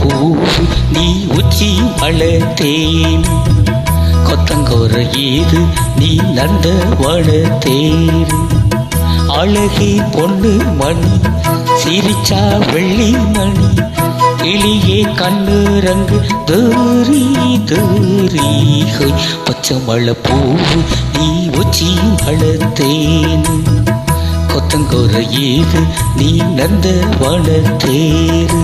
பூவு நீ உச்சி மலத்தேன் கொத்தங்கோர ஏது நீ நந்த வளத்தேரு அழகி பொண்ணு மணி சிரிச்சா வெள்ளி மணி கிளியே கண்ணு ரங்கு தூரி தூரி பச்சை மலை பூவு நீ உச்சி மலத்தேன் கொத்தங்கோர ஏது நீ நந்த வளத்தேரு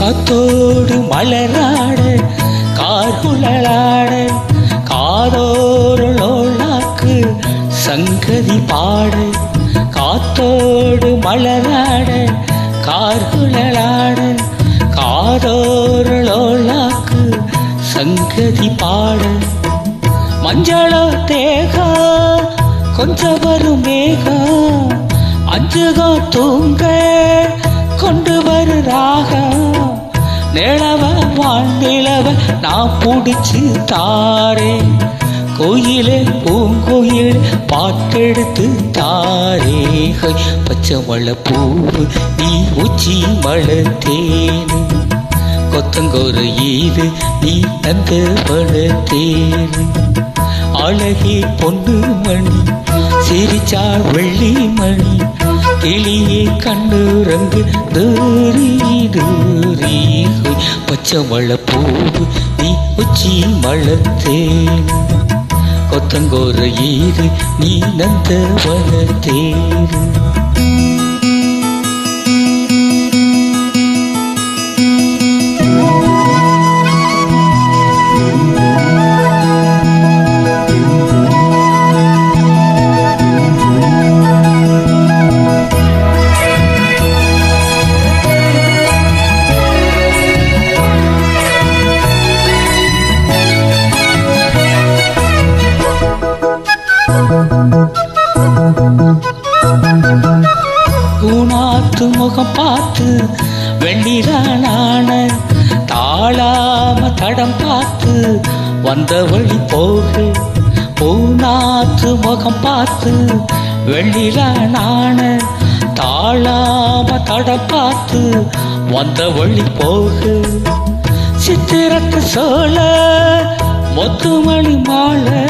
காத்தோடு மலராட கார்குழலாட காதோருளோளாக்கு சங்கதி பாட காத்தோடு மலராட கார்குழலாட காதோருளோளாக்கு சங்கதி பாட மஞ்சளோ தேகா கொஞ்சம் வரும் மேகா அஞ்சுகோ தூங்க கொண்டு வரு ராகம் நிலவ வாண்டிலவ நான் பிடிச்சு தாரே கோயிலே பூங்கோயில் பாட்டெடுத்து தாரே பச்சை மலை பூவு நீ உச்சி மலத்தேனு கொத்தங்கோர ஈது நீ தந்த வளத்தேனு அழகி பொண்ணு மணி சிரிச்சா வெள்ளி மணி கிளியே கண்ணு ரங்கு தூரி தூரி பச்சை மலை பூவு நீ உச்சி மலத்தேன் கொத்தங்கோர ஈது நீ நந்த வளத்தேரு பூனாத்து முகம் பார்த்து வெண்ணிலான தாழாம தடம் பார்த்து வந்த வழி போகு பூனாத்து முகம் பார்த்து வெண்ணிலான தாழாம தடம் பார்த்து வந்த வழி போகு சித்திரத்து சோழ மொத்துமணி மாலை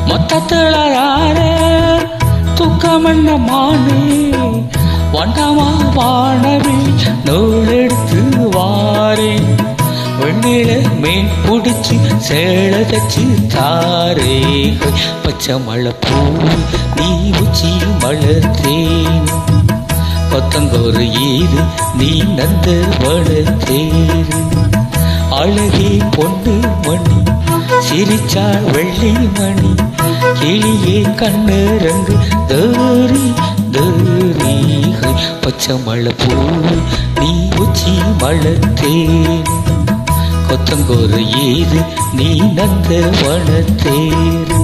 மொத்தத்துல யாரு தூக்கமண்ண மானே வண்டமா வானவி நூலெடுத்து வாரே வெண்ணில மீன் பிடிச்சி சேல தச்சு தாரே பச்சை மலை பூவு நீ உச்சி மலத்தேன் கொத்தங்கோர ஈது நீ நந்த வளத்தேரு அழகி பொண்ணு மணி சிரிச்சா வெள்ளி மணி கிளியே கண்ணு ரங்கு தூரி தூரி பச்சை மலை பூவு நீ உச்சி மலத்தேன் கொத்தங்கோர ஏது நீ நந்த வளத்தேரு